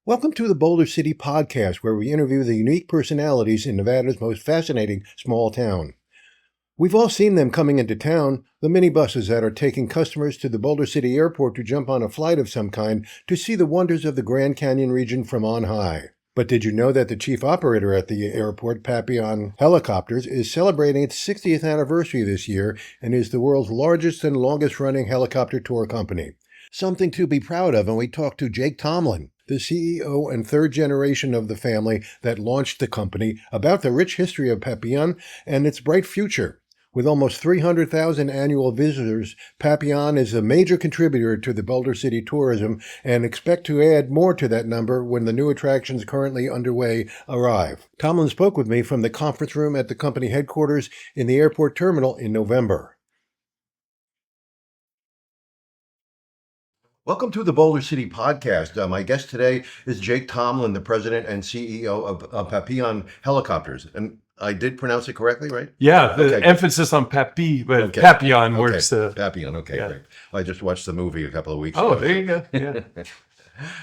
Welcome to the Boulder City Podcast, where we interview the unique personalities in Nevada's most fascinating small town. We've all seen them coming into town, the minibuses that are taking customers to the Boulder City Airport to jump on a flight of some kind to see the wonders of the Grand Canyon region from on high. But did you know that the chief operator at the airport, Papillon Helicopters, is celebrating its 60th anniversary this year and is the world's largest and longest-running helicopter tour company? Something to be proud of, and we talked to Jake Tomlin, the CEO and third generation of the family that launched the company, about the rich history of Papillon and its bright future. With almost 300,000 annual visitors, Papillon is a major contributor to the Boulder City tourism and expect to add more to that number when the new attractions currently underway arrive. Tomlin spoke with me from the conference room at the company headquarters in the airport terminal in November. Welcome to the Boulder City Podcast. My guest today is Jake Tomlin, the president and CEO of Papillon Helicopters. And I did pronounce it correctly, right? Yeah, the emphasis on papi, but okay. Papillon works. Papillon, okay, yeah. Great. I just watched the movie a couple of weeks ago. Oh, there you go. Yeah.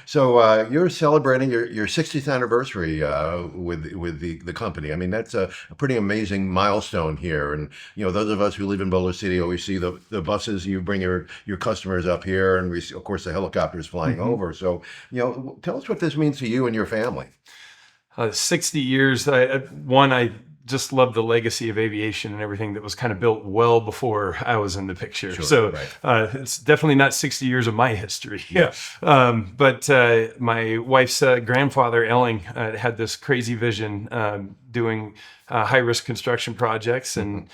So you're celebrating your 60th anniversary with the company. I mean, that's a pretty amazing milestone here. And, you know, those of us who live in Boulder City always see the buses. You bring your customers up here, and we see, of course, the helicopters flying over. So, you know, tell us what this means to you and your family. 60 years. I just love the legacy of aviation and everything that was kind of built well before I was in the picture. Sure, so right. It's definitely not 60 years of my history. Yeah. But my wife's grandfather, Elling, had this crazy vision doing high-risk construction projects and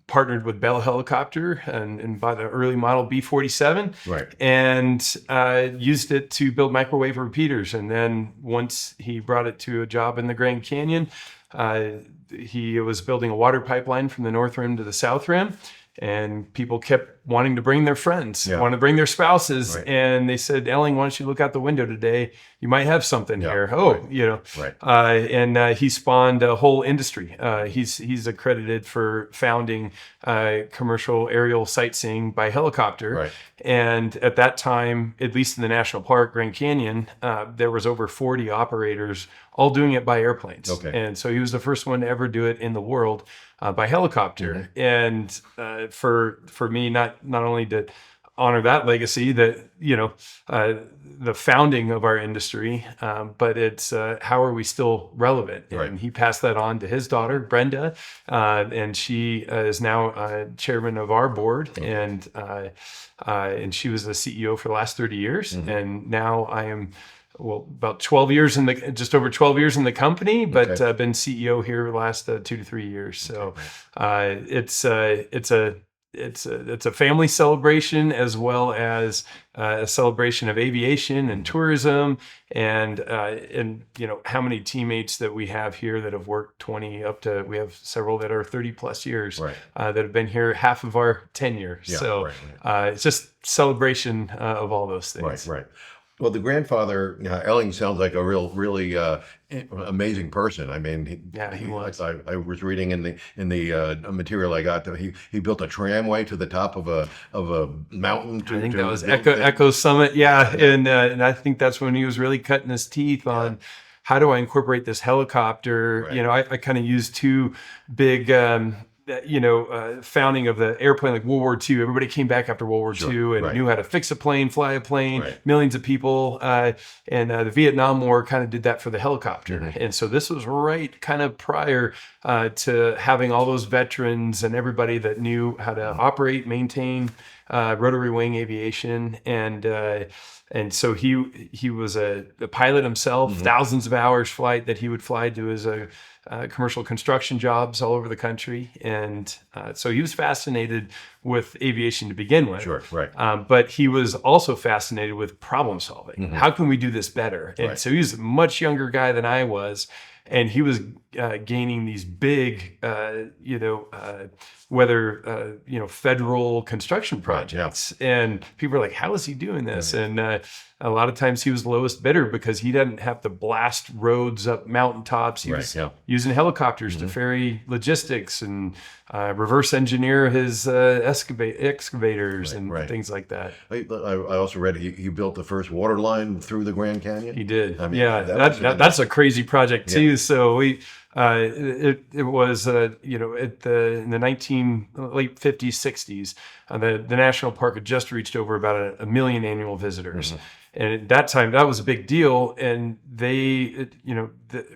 partnered with Bell Helicopter and bought an early model B-47 right. and used it to build microwave repeaters. And then once he brought it to a job in the Grand Canyon, he was building a water pipeline from the North Rim to the South Rim, and people kept wanting to bring their friends, want to bring their spouses. Right. And they said, Elling, why don't you look out the window today? You might have something here. Oh, right. you know, right. And he spawned a whole industry. He's accredited for founding commercial aerial sightseeing by helicopter. Right. And at that time, at least in the national park, Grand Canyon, there was over 40 operators all doing it by airplanes. Okay. And so he was the first one to ever do it in the world by helicopter. Mm-hmm. And for me, not only to honor that legacy, that, you know, the founding of our industry, but it's how are we still relevant? Right. And he passed that on to his daughter, Brenda, and she is now chairman of our board. Okay. And she was the CEO for the last 30 years. Mm-hmm. And now I am, about 12 years just over 12 years in the company, but okay. been CEO here the last 2 to 3 years. So it's a family celebration as well as a celebration of aviation and tourism, and you know how many teammates that we have here that have worked we have several that are 30 plus years right. That have been here half of our tenure. Yeah, so right. It's just celebration of all those things. Right. Well, the grandfather, Elling, sounds like a really amazing person. I mean, he was. I was reading in the material I got that he built a tramway to the top of a mountain. I think that was Echo Summit. Yeah, and I think that's when he was really cutting his teeth on how do I incorporate this helicopter. Right. You know, I kind of used two big. Founding of the airplane, like World War II. Everybody came back after World War II and knew how to fix a plane, fly a plane, millions of people. And the Vietnam War kind of did that for the helicopter. Mm-hmm. And so this was right kind of prior to having all those veterans and everybody that knew how to operate, maintain rotary wing aviation. And so he was a pilot himself, mm-hmm. thousands of hours flight that he would fly to his commercial construction jobs all over the country. And so he was fascinated with aviation to begin with. Sure, right. But he was also fascinated with problem solving. Mm-hmm. How can we do this better? And so he was a much younger guy than I was. and he was gaining these big, federal construction projects. Right, yeah. And people are like, how is he doing this? Mm-hmm. And a lot of times he was the lowest bidder because he didn't have to blast roads up mountaintops. He was using helicopters to ferry logistics and reverse engineer his excavators and things like that. I also read he built the first water line through the Grand Canyon. He did. I mean, that's a crazy project too. Yeah. So we. It was in the late 50s, 60s, the national park had just reached over about a million annual visitors. Mm-hmm. And at that time, that was a big deal. And they,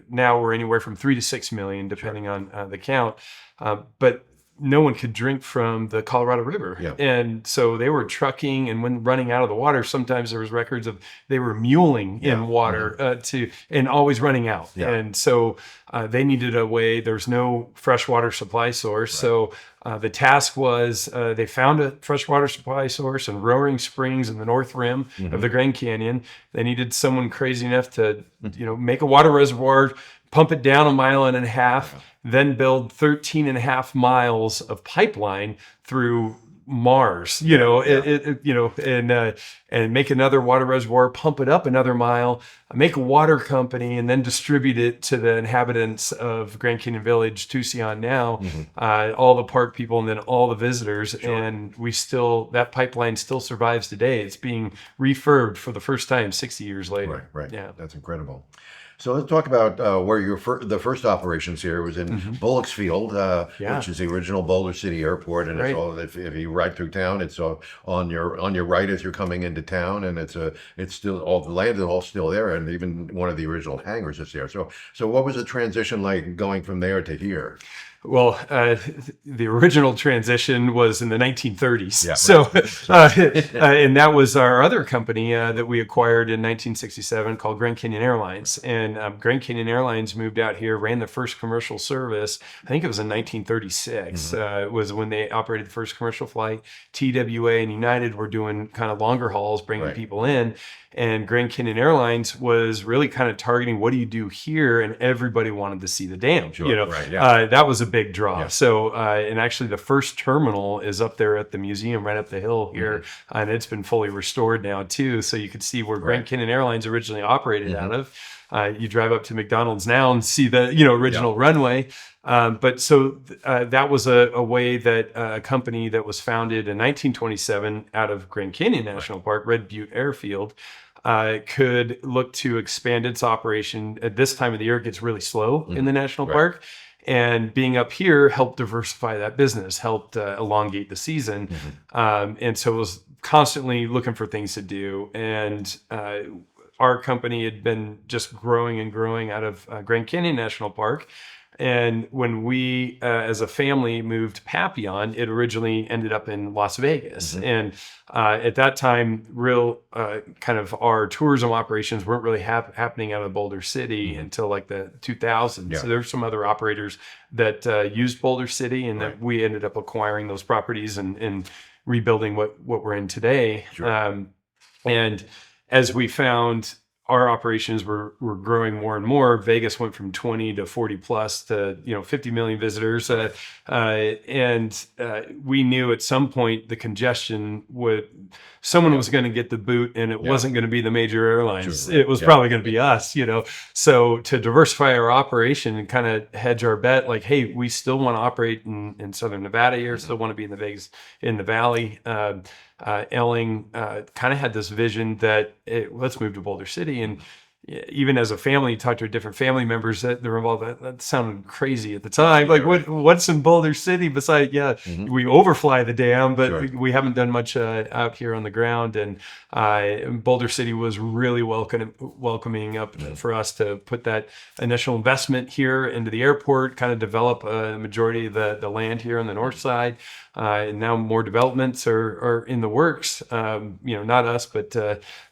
now we're anywhere from 3 to 6 million, depending on the count. But no one could drink from the Colorado River. Yeah. And so they were trucking, and when running out of the water, sometimes there was records of they were muling in water and always running out. Yeah. And so they needed a way. There's no freshwater supply source. Right. So the task was they found a freshwater supply source in Roaring Springs in the north rim of the Grand Canyon. They needed someone crazy enough to, make a water reservoir, pump it down 1.5 miles, then build 13.5 miles of pipeline through Mars, and make another water reservoir, pump it up another mile, make a water company, and then distribute it to the inhabitants of Grand Canyon Village, Tucson now, all the park people, and then all the visitors. Sure. And that pipeline still survives today. It's being refurbed for the first time 60 years later. Right. Yeah. That's incredible. So let's talk about where the first operations here was in Bullocksfield, which is the original Boulder City Airport, and it's all if you ride through town, it's on your right as you're coming into town, and it's still all the land is all still there, and even one of the original hangars is there. So what was the transition like going from there to here? Well, the original transition was in the 1930s. Yeah, and that was our other company that we acquired in 1967 called Grand Canyon Airlines. And Grand Canyon Airlines moved out here, ran the first commercial service. I think it was in 1936 was when they operated the first commercial flight. TWA and United were doing kind of longer hauls, bringing people in. And Grand Canyon Airlines was really kind of targeting, what do you do here? And everybody wanted to see the dam. Sure, that was a big draw. Yeah. So, and actually the first terminal is up there at the museum right up the hill here. And it's been fully restored now too. So you could see where Grand Canyon Airlines originally operated out of. You drive up to McDonald's now and see the original runway. But so that was a way that a company that was founded in 1927 out of Grand Canyon National Park, Red Butte Airfield, could look to expand its operation. At this time of the year, it gets really slow in the national park. And being up here helped diversify that business, helped elongate the season. And so it was constantly looking for things to do. And our company had been just growing and growing out of Grand Canyon National Park. And when we, as a family, moved to Papillon, it originally ended up in Las Vegas. And at that time, real kind of our tourism operations weren't really happening out of Boulder City until like the 2000s. Yeah. So there were some other operators that used Boulder City, and that we ended up acquiring those properties and rebuilding what we're in today. Sure. And as we found our operations were growing more and more, Vegas went from 20 to 40 plus to 50 million visitors, and we knew at some point the congestion someone was going to get the boot, and it wasn't going to be the major airlines. Sure. It was probably going to be us, So to diversify our operation and kind of hedge our bet, like, hey, we still want to operate in Southern Nevada here, still want to be in the Valley. Elling kind of had this vision that let's move to Boulder City. And even as a family, you talk to different family members that were involved. That sounded crazy at the time. Like, what's in Boulder City besides, we overfly the dam, but we haven't done much out here on the ground. And Boulder City was really welcoming up for us to put that initial investment here into the airport, kind of develop a majority of the land here on the north side. And now more developments are in the works. Not us, but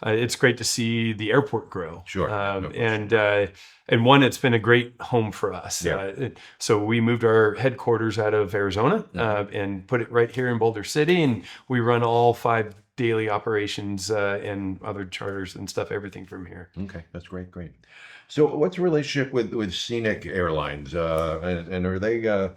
it's great to see the airport grow. Sure. And one, it's been a great home for us. Yeah. So we moved our headquarters out of Arizona and put it right here in Boulder City, and we run all 5 daily operations and other charters and stuff, everything from here. Okay, that's great. So what's the relationship with Scenic Airlines? And are they, are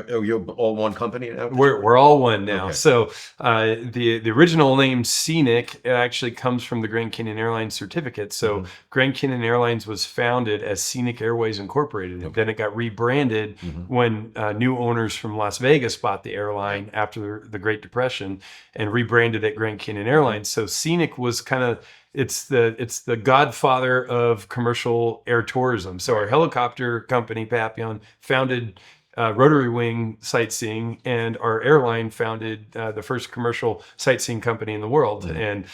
you all one company now? We're all one now. Okay. So the original name Scenic actually comes from the Grand Canyon Airlines certificate. So Grand Canyon Airlines was founded as Scenic Airways Incorporated. Okay. Then it got rebranded when new owners from Las Vegas bought the airline after the Great Depression and rebranded it Grand Canyon Airlines. So Scenic was kind of it's the godfather of commercial air tourism. So our helicopter company, Papillon, founded rotary wing sightseeing, and our airline founded the first commercial sightseeing company in the world. And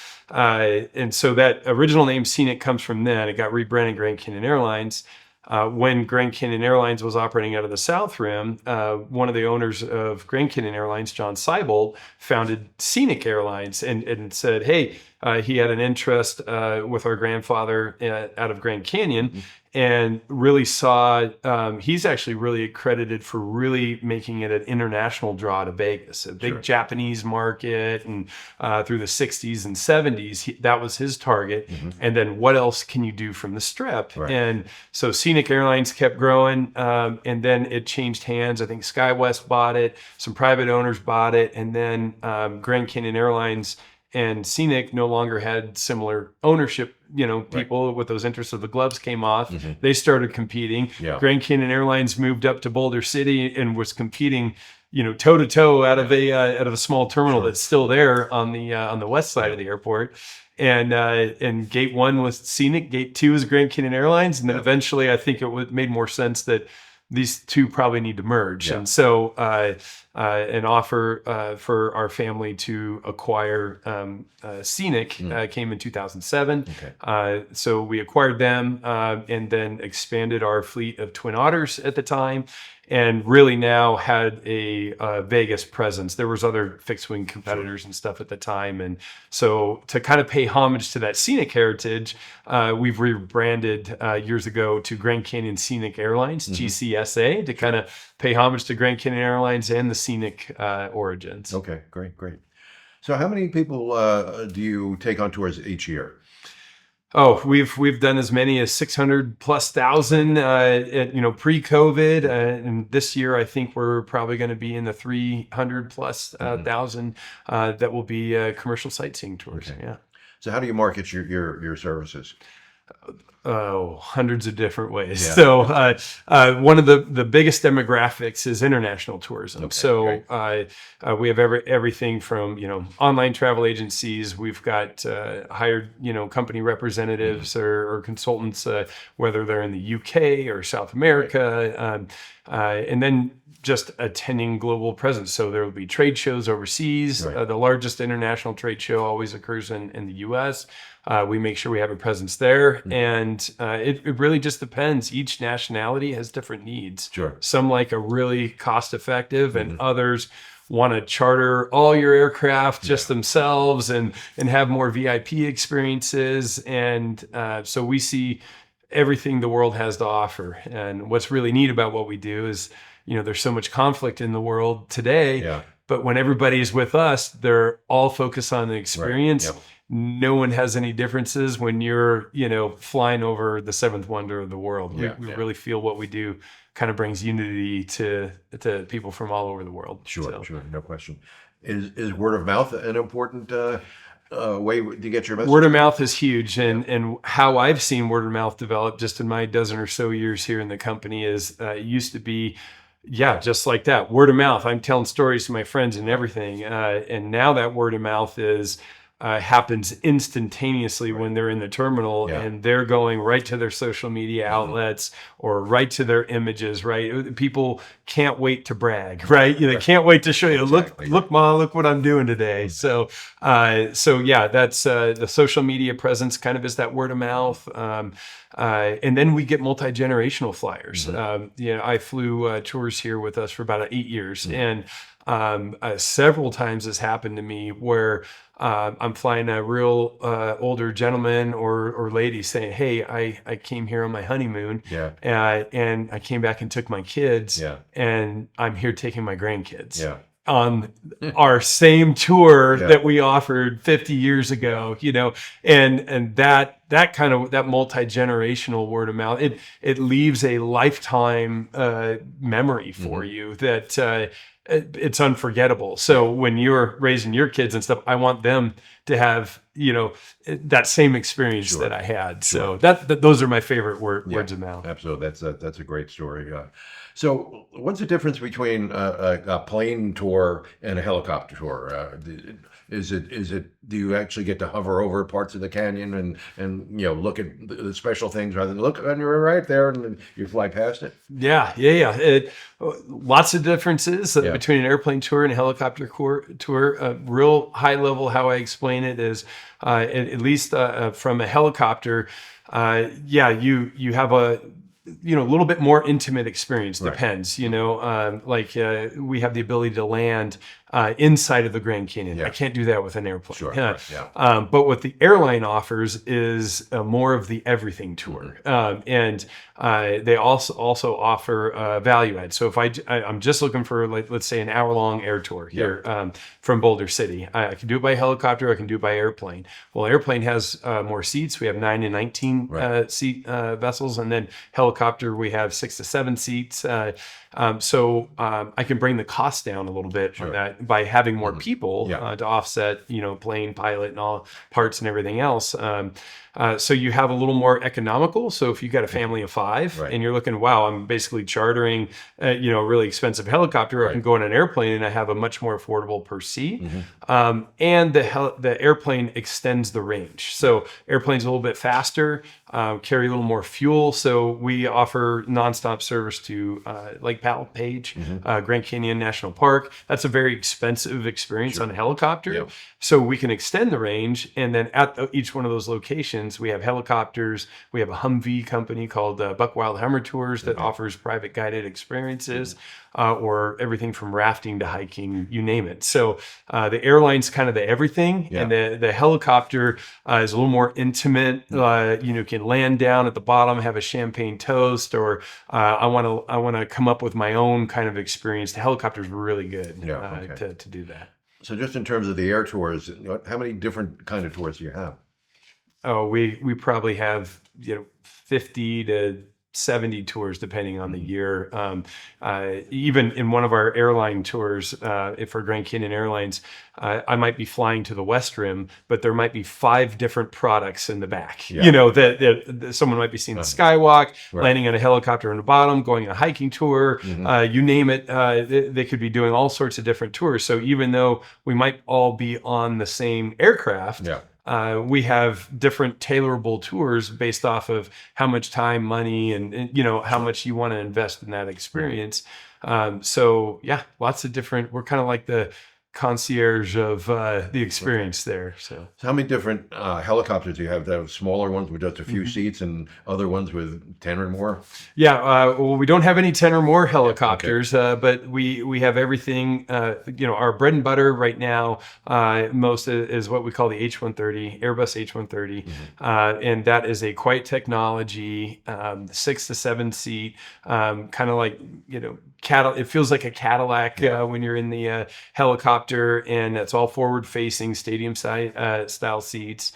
so that original name Scenic comes from then. It got rebranded Grand Canyon Airlines. When Grand Canyon Airlines was operating out of the South Rim, one of the owners of Grand Canyon Airlines, John Seibold, founded Scenic Airlines and said, hey, he had an interest with our grandfather out of Grand Canyon and really saw, he's actually really credited for really making it an international draw to Vegas, a big Japanese market. And through the 60s and 70s, that was his target. And then what else can you do from the Strip? Right. And so Scenic Airlines kept growing, and then it changed hands. I think SkyWest bought it, some private owners bought it, and then Grand Canyon Airlines and Scenic no longer had similar ownership, people with those interests of the gloves came off. They started competing. Grand Canyon Airlines moved up to Boulder City and was competing, toe to toe out of a small terminal that's still there on the west side of the airport. And gate 1 was Scenic, gate 2 is Grand Canyon Airlines, and then eventually I think it made more sense that these two probably need to merge. And so an offer for our family to acquire Scenic came in 2007. So we acquired them and then expanded our fleet of Twin Otters at the time, and really now had a Vegas presence. There was other fixed wing competitors and stuff at the time. And so to kind of pay homage to that Scenic heritage, we've rebranded years ago to Grand Canyon Scenic Airlines, GCSA, to kind of pay homage to Grand Canyon Airlines and the Scenic origins. Okay, great. So how many people do you take on tours each year? Oh, we've done as many as 600,000 pre-COVID, and this year I think we're probably going to be in the 300,000 that will be commercial sightseeing tours. Okay. Yeah. So how do you market your services? Oh, hundreds of different ways. Yeah. So one of the biggest demographics is international tourism. Okay, so we have everything from online travel agencies. We've got hired company representatives or consultants, whether they're in the UK or South America, and then just attending global presence. So there will be trade shows overseas. The largest international trade show always occurs in the US. We make sure we have a presence there. And it really just depends. Each nationality has different needs. Some like a really cost effective, and others want to charter all your aircraft just themselves and have more VIP experiences. And so we see everything the world has to offer. And what's really neat about what we do is, there's so much conflict in the world today, but when everybody's with us, they're all focused on the experience. No one has any differences when you're, flying over the seventh wonder of the world. We really feel what we do kind of brings unity to people from all over the world. Sure, no question. Is word of mouth an important way to get your message? Word of mouth is huge, and how I've seen word of mouth develop just in my dozen or so years here in the company is it used to be just like that, word of mouth. I'm telling stories to my friends and everything, and now that word of mouth happens instantaneously when they're in the terminal, and they're going right to their social media outlets or right to their images. Right, people can't wait to brag. Right, they can't wait to show you. Look, Mom, look what I'm doing today. So that's the social media presence. Kind of is that word of mouth. And then we get multi-generational flyers. I flew tours here with us for about 8 years, and several times this happened to me where I'm flying a real older gentleman or lady saying, "Hey, I came here on my honeymoon, and I came back and took my kids, and I'm here taking my grandkids." on our same tour that we offered 50 years ago, and that kind of that multi-generational word of mouth, it leaves a lifetime memory for you that it's unforgettable. So when you're raising your kids and stuff, I want them to have that same experience that I had. So that those are my favorite words of mouth. Absolutely, that's a great story. So what's the difference between a plane tour and a helicopter tour? Is it do you actually get to hover over parts of the canyon and look at the special things rather than look and you're right there and you fly past it? Yeah. Lots of differences between an airplane tour and a helicopter tour. Real high level, how I explain it is, at least from a helicopter, you have a little bit more intimate experience. Depends, we have the ability to land inside of the Grand Canyon. I can't do that with an airplane. But what the airline offers is more of the everything tour. And they also offer value add. So if I'm just looking for, let's say, an hour-long air tour here from Boulder City, I can do it by helicopter, I can do it by airplane. Well, airplane has more seats. We have 9 and 19 seat vessels, and then helicopter, we have 6 to 7 seats. So I can bring the cost down a little bit on that by having more people to offset, plane, pilot, and all parts and everything else. So you have a little more economical. So if you've got a family of 5 and you're looking, wow, I'm basically chartering, a really expensive helicopter, I can go on an airplane and I have a much more affordable per seat. And the airplane extends the range. So airplane's a little bit faster, carry a little more fuel. So we offer nonstop service to Lake Page, Grand Canyon National Park. That's a very expensive experience on a helicopter. So we can extend the range, and then at each one of those locations, we have helicopters. We have a Humvee company called Buck Wild Hummer Tours that offers private guided experiences, or everything from rafting to hiking, you name it. So the airline's kind of the everything, and the helicopter is a little more intimate. You can land down at the bottom, have a champagne toast, or I want to come up with my own kind of experience. The helicopter's really good to do that. So just in terms of the air tours, how many different kind of tours do you have? Oh, we probably have 50 to 70 tours depending on the year. Even in one of our airline tours, for Grand Canyon Airlines, I might be flying to the West Rim, but there might be 5 different products in the back. That someone might be seeing the skywalk, landing on a helicopter on the bottom, going on a hiking tour, you name it. They could be doing all sorts of different tours. So even though we might all be on the same aircraft, we have different tailorable tours based off of how much time, money, and how much you want to invest in that experience. So lots of different. We're kind of like the concierge of the experience there. So how many different helicopters do you have? That have smaller ones with just a few seats and other ones with 10 or more? Well, we don't have any 10 or more helicopters, but we have everything. Our bread and butter right now, most is what we call the H-130, Airbus H-130, and that is a quiet technology, 6 to 7 seat, kind of like it feels like a Cadillac when you're in the helicopter, and it's all forward facing stadium style seats.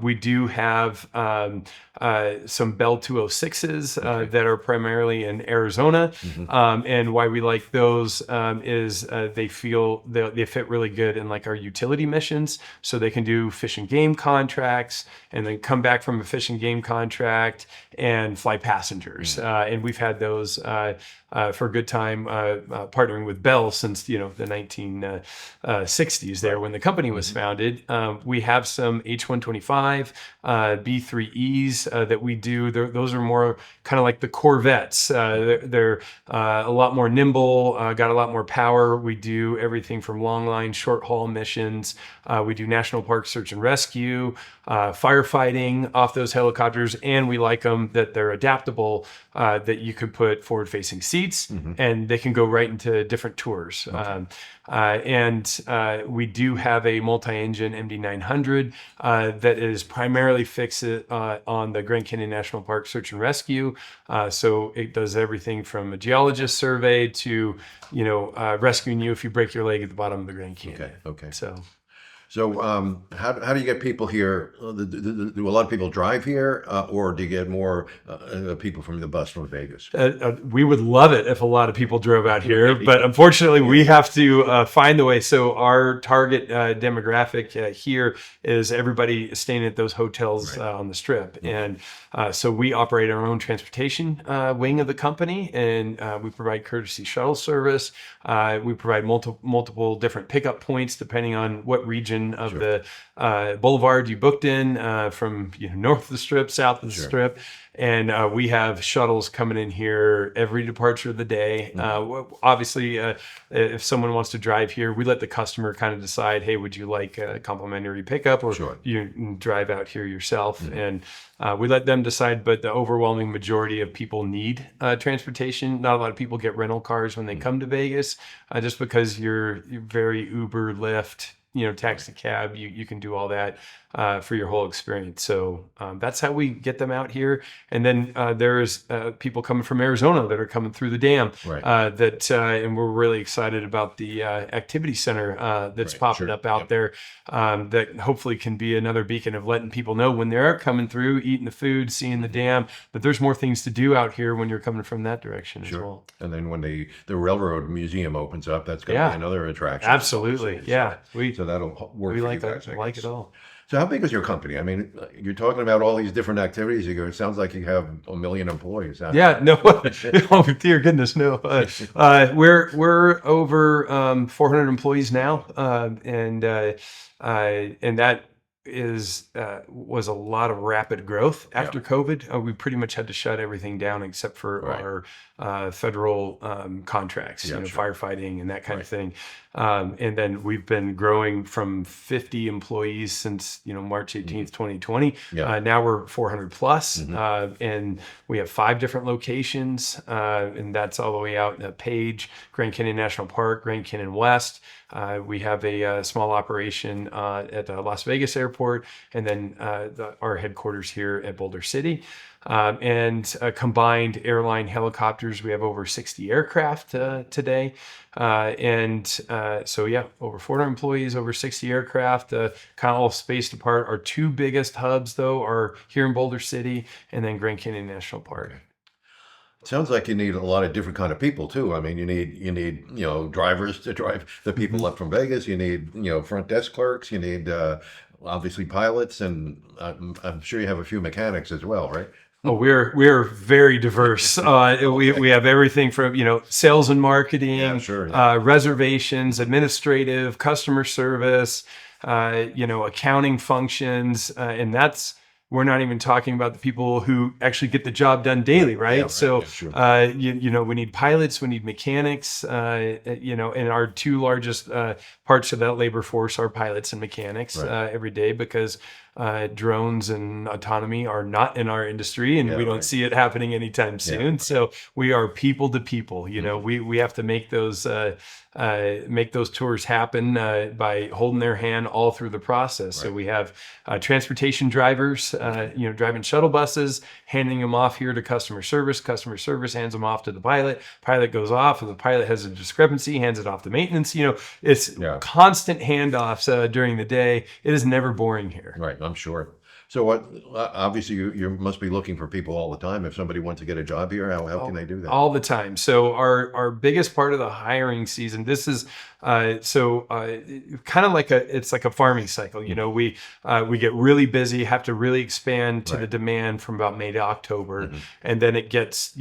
We do have some Bell 206s that are primarily in Arizona, and why we like those is they fit really good in like our utility missions, so they can do fish and game contracts and then come back from a fish and game contract and fly passengers. And we've had those for a good time partnering with Bell since the 1960s there when the company was founded. We have some H-125 B-3Es that we do. Those are more kind of like the Corvettes. They're a lot more nimble, got a lot more power. We do everything from long line, short haul missions. We do national park search and rescue, firefighting off those helicopters, and we like them that they're adaptable, that you could put forward facing seats and they can go right into different tours. And we do have a multi-engine MD-900 that is primarily fixed on the Grand Canyon National Park search and rescue. So it does everything from a geologist survey to, rescuing you if you break your leg at the bottom of the Grand Canyon. Okay. So how do you get people here? Do a lot of people drive here, or do you get more people from the bus from Vegas? We would love it if a lot of people drove out here, but unfortunately we have to find the way. So our target demographic here is everybody staying at those hotels on the Strip. And so we operate our own transportation wing of the company, and we provide courtesy shuttle service. We provide multiple different pickup points depending on what region of the boulevard you booked in, from north of the Strip, south of the Strip. And we have shuttles coming in here every departure of the day. Obviously, if someone wants to drive here, we let the customer kind of decide, hey, would you like a complimentary pickup, or you can drive out here yourself? And we let them decide, but the overwhelming majority of people need transportation. Not a lot of people get rental cars when they come to Vegas, just because you're very Uber, Lyft, taxi cab, you can do all that for your whole experience. So that's how we get them out here. And then there's people coming from Arizona that are coming through the dam. And we're really excited about the activity center that's popping up out there, that hopefully can be another beacon of letting people know when they're coming through, eating the food, seeing the dam, that there's more things to do out here when you're coming from that direction as well. And then when the Railroad Museum opens up, that's going to be another attraction. Absolutely. So that'll work. We for like you guys, that. Like it all. So how big is your company? I mean, you're talking about all these different activities. It sounds like you have 1 million employees. Oh, dear goodness, no. We're over 400 employees now, and that was a lot of rapid growth after COVID. We pretty much had to shut everything down except for our federal contracts, firefighting and that kind of thing. And then we've been growing from 50 employees since March 18th, 2020. Now we're 400 plus, and we have 5 different locations, and that's all the way out in Page, Grand Canyon National Park, Grand Canyon West. We have a small operation at the Las Vegas airport, and then our headquarters here at Boulder City. And combined airline helicopters, we have over 60 aircraft today. Over 400 employees, over 60 aircraft, kind of all spaced apart. Our 2 biggest hubs, though, are here in Boulder City and then Grand Canyon National Park. It sounds like you need a lot of different kind of people too. I mean, you need drivers to drive the people up from Vegas. You need front desk clerks. You need obviously pilots, and I'm sure you have a few mechanics as well, right? Oh, we're very diverse. We have everything from sales and marketing, reservations, administrative, customer service, accounting functions, and that's. We're not even talking about the people who actually get the job done daily, right? We need pilots, we need mechanics, and our 2 largest parts of that labor force are pilots and mechanics every day, because drones and autonomy are not in our industry, and we don't see it happening anytime soon. So we are people to people. We have to make those tours happen by holding their hand all through the process. So we have transportation drivers, driving shuttle buses, handing them off here to customer service. Customer service hands them off to the pilot. Pilot goes off, and the pilot has a discrepancy, hands it off to maintenance. It's constant handoffs during the day. It is never boring here. Right, I'm sure. So what? Obviously, you must be looking for people all the time. If somebody wants to get a job here, how can they do that? All the time. So our biggest part of the hiring season. This is kind of like it's like a farming cycle. We get really busy, have to really expand to the demand from about May to October, and then it gets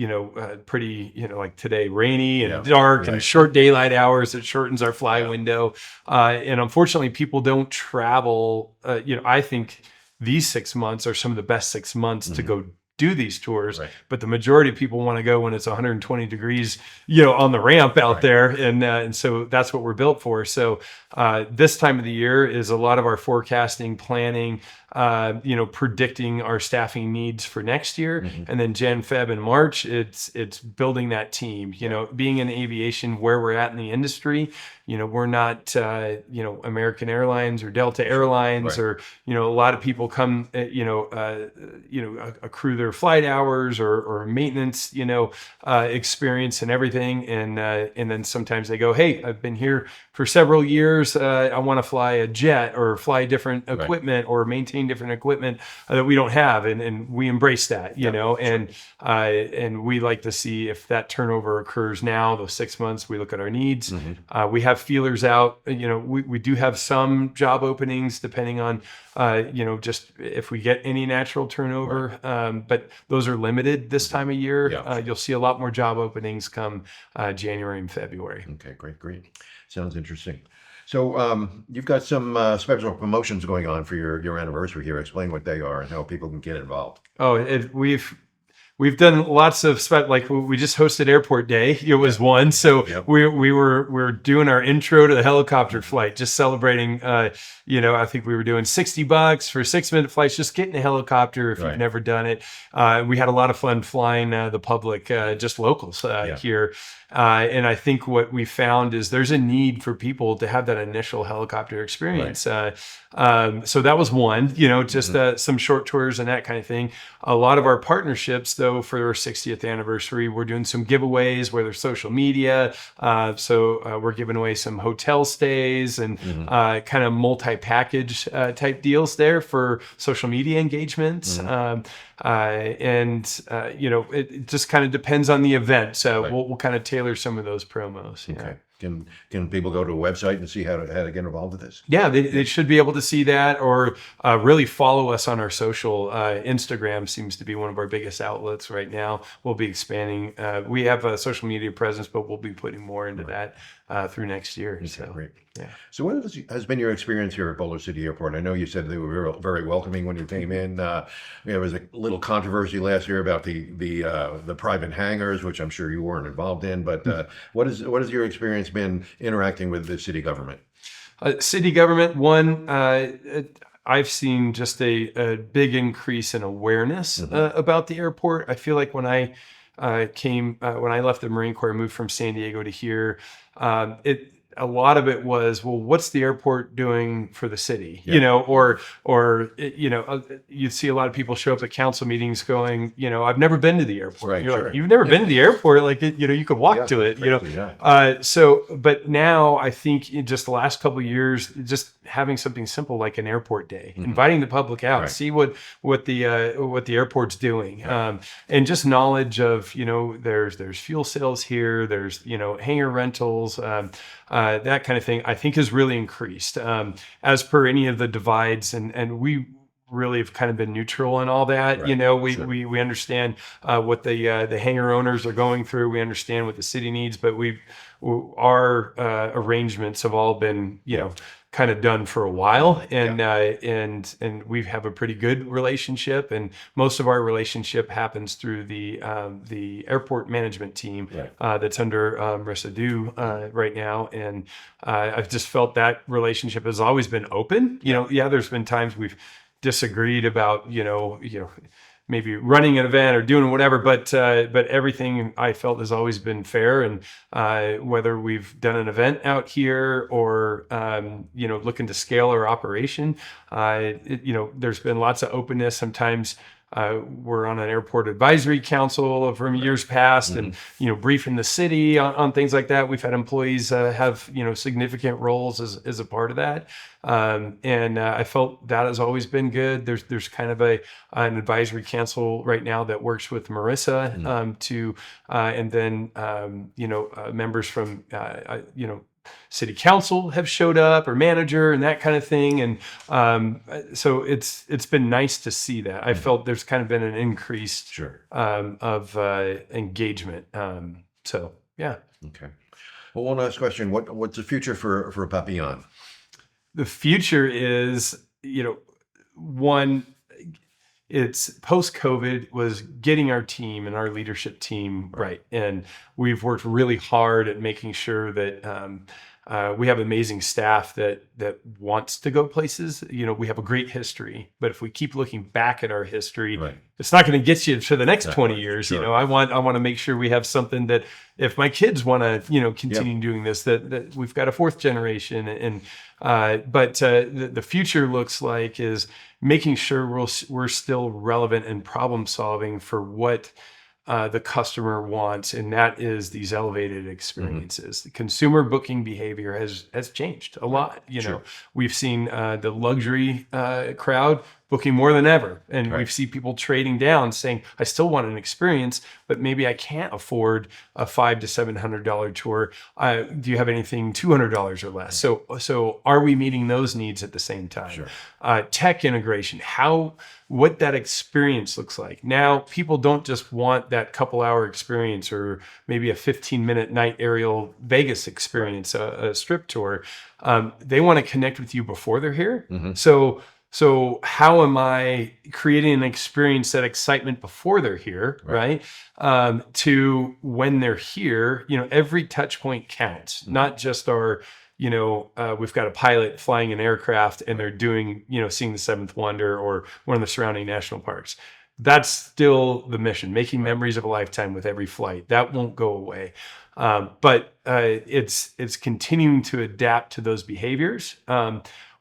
pretty like today, rainy and dark and short daylight hours. It shortens our fly window, and unfortunately, people don't travel. I think these 6 months are some of the best 6 months to go do these tours, but the majority of people want to go when it's 120 degrees, on the ramp out there, and so that's what we're built for. So this time of the year is a lot of our forecasting, planning, predicting our staffing needs for next year, and then Jan, Feb, and March, it's building that team. Being in aviation, where we're at in the industry, we're not, American Airlines or Delta Airlines, or, a lot of people come, accrue their flight hours or maintenance, experience and everything. And then sometimes they go, hey, I've been here for several years. I want to fly a jet or fly different equipment or maintain different equipment that we don't have. And we embrace that, and we like to see if that turnover occurs now, those 6 months, we look at our needs. We have feelers out, we do have some job openings depending on, just if we get any natural turnover, but those are limited this time of year. You'll see a lot more job openings come January and February. Okay, great. Sounds interesting. So you've got some special promotions going on for your anniversary here. Explain what they are and how people can get involved. We've done lots of like we just hosted Airport Day. It was one, so we're doing our intro to the helicopter flight, just celebrating. I think we were doing $60 for 6-minute flights, just getting a helicopter if you've never done it. We had a lot of fun flying the public, just locals here. And I think what we found is there's a need for people to have that initial helicopter experience. So that was one, just some short tours and that kind of thing. A lot of our partnerships, though, for our 60th anniversary, we're doing some giveaways where there's social media. So we're giving away some hotel stays and kind of multi-package type deals there for social media engagements. It just kind of depends on the event. So we'll kind of tailor some of those promos. Okay. Can people go to a website and see how to get involved with this? Yeah, they should be able to see that, or really follow us on our social. Instagram seems to be one of our biggest outlets right now. We'll be expanding. We have a social media presence, but we'll be putting more into that through next year. Okay, so great. Yeah. So what has been your experience here at Boulder City Airport? I know you said they were very welcoming when you came in. There was a little controversy last year about the private hangars, which I'm sure you weren't involved in. But what has your experience been interacting with the city government? City government, I've seen just a big increase in awareness about the airport. I feel like when I when I left the Marine Corps, I moved from San Diego to here. A lot of it was, well, what's the airport doing for the city? You'd see a lot of people show up at council meetings going, I've never been to the airport. Right, You're like, you've never been to the airport? Like, you could walk to it, but now I think in just the last couple of years, just having something simple like an airport day, inviting the public out, see what the airport's doing, and just knowledge of, there's fuel sales here, there's, hangar rentals, that kind of thing, I think has really increased as per any of the divides. And we really have kind of been neutral in all that. We understand what the hangar owners are going through. We understand what the city needs, but our arrangements have all been, kind of done for a while, and we have a pretty good relationship, and most of our relationship happens through the airport management team that's under Marissa Dew right now, and I've just felt that relationship has always been open. There's been times we've disagreed about maybe running an event or doing whatever, but everything I felt has always been fair. And whether we've done an event out here or looking to scale our operation, there's been lots of openness. Sometimes we're on an airport advisory council from years past, and briefing the city on things like that. We've had employees have significant roles as a part of that, and I felt that has always been good. There's kind of an advisory council right now that works with Marissa and then members from city council have showed up, or manager and that kind of thing. And so it's been nice to see that. I felt there's kind of been an increase of engagement. So, yeah. Okay. Well, one last question. What's the future for Papillon? The future is, one, it's post-COVID was getting our team and our leadership team right. And we've worked really hard at making sure that we have amazing staff that wants to go places. We have a great history, but if we keep looking back at our history, it's not going to get you to the next 20 years. Sure. I want to make sure we have something that if my kids want to, continue doing this, that we've got a fourth generation. And but the future looks like is making sure we're still relevant and problem solving for what the customer wants, and that is these elevated experiences. The consumer booking behavior has changed a lot. We've seen the luxury crowd booking more than ever, and we've seen people trading down, saying, "I still want an experience, but maybe I can't afford a $500 to $700 tour. Do you have anything $200 or less?" So are we meeting those needs at the same time? Sure. Tech integration, what that experience looks like. Now, people don't just want that couple-hour experience or maybe a 15-minute night aerial Vegas experience, a strip tour. They want to connect with you before they're here. So how am I creating an experience, that excitement before they're here, right? To when they're here, every touch point counts, not just our, we've got a pilot flying an aircraft and they're doing, seeing the seventh wonder or one of the surrounding national parks. That's still the mission, making memories of a lifetime with every flight. That won't go away. But it's continuing to adapt to those behaviors.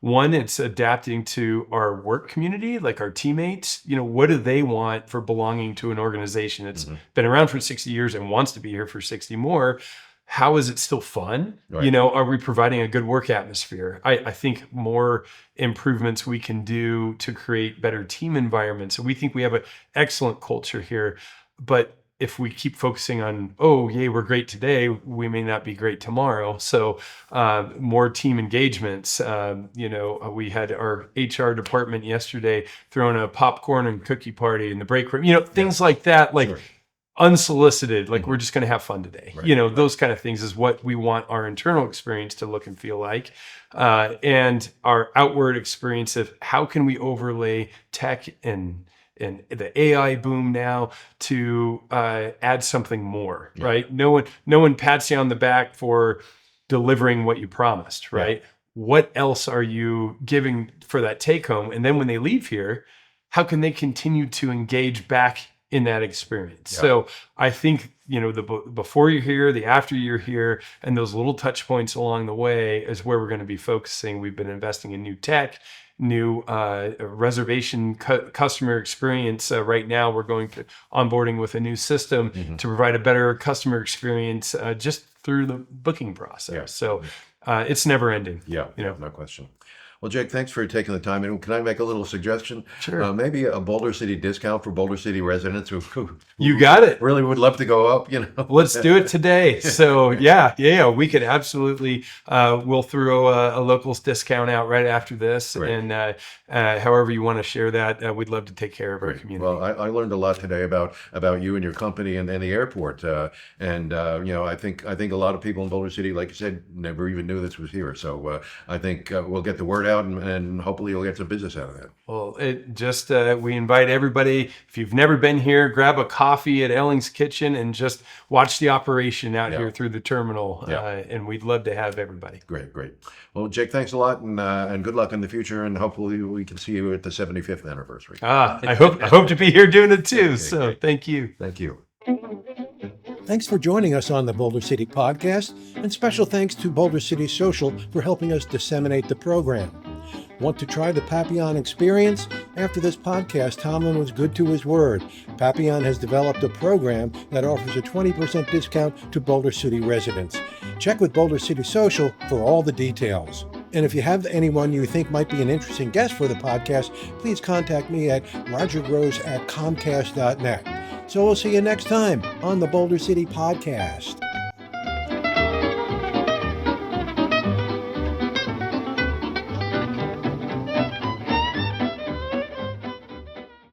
One, it's adapting to our work community, like our teammates. What do they want for belonging to an organization that's been around for 60 years and wants to be here for 60 more? How is it still fun? Are we providing a good work atmosphere? I think more improvements we can do to create better team environments. So we think we have an excellent culture here, but if we keep focusing on, we're great today, we may not be great tomorrow. So more team engagements. We had our HR department yesterday throwing a popcorn and cookie party in the break room. Things like that, unsolicited, we're just going to have fun today. Those kind of things is what we want our internal experience to look and feel like. And our outward experience of how can we overlay tech and the AI boom now to add something more, right? No one pats you on the back for delivering what you promised, right? What else are you giving for that take home? And then when they leave here, how can they continue to engage back in that experience? So I think, the before you're here, the after you're here, and those little touch points along the way is where we're going to be focusing. We've been investing in new tech, new reservation customer experience. Right now, we're going to onboarding with a new system to provide a better customer experience just through the booking process. So it's never ending. No question. Well, Jake, thanks for taking the time. And can I make a little suggestion? Sure. Maybe a Boulder City discount for Boulder City residents who you got it. Really would love to go up. Let's do it today. So we could absolutely. We'll throw a locals discount out right after this, and however you want to share that, we'd love to take care of our community. Well, I learned a lot today about you and your company and the airport, and I think a lot of people in Boulder City, like you said, never even knew this was here. So I think we'll get the word out, and hopefully you'll get some business out of that. Well, we invite everybody, if you've never been here, grab a coffee at Elling's Kitchen and just watch the operation out here through the terminal. And we'd love to have everybody. Great. Well, Jake, thanks a lot, and good luck in the future, and hopefully we can see you at the 75th anniversary. I hope to be here doing it too. So thank you. Thank you. Thanks for joining us on the Boulder City Podcast, and special thanks to Boulder City Social for helping us disseminate the program. Want to try the Papillon experience? After this podcast, Tomlin was good to his word. Papillon has developed a program that offers a 20% discount to Boulder City residents. Check with Boulder City Social for all the details. And if you have anyone you think might be an interesting guest for the podcast, please contact me at rogergros@comcast.net. So we'll see you next time on the Boulder City Podcast.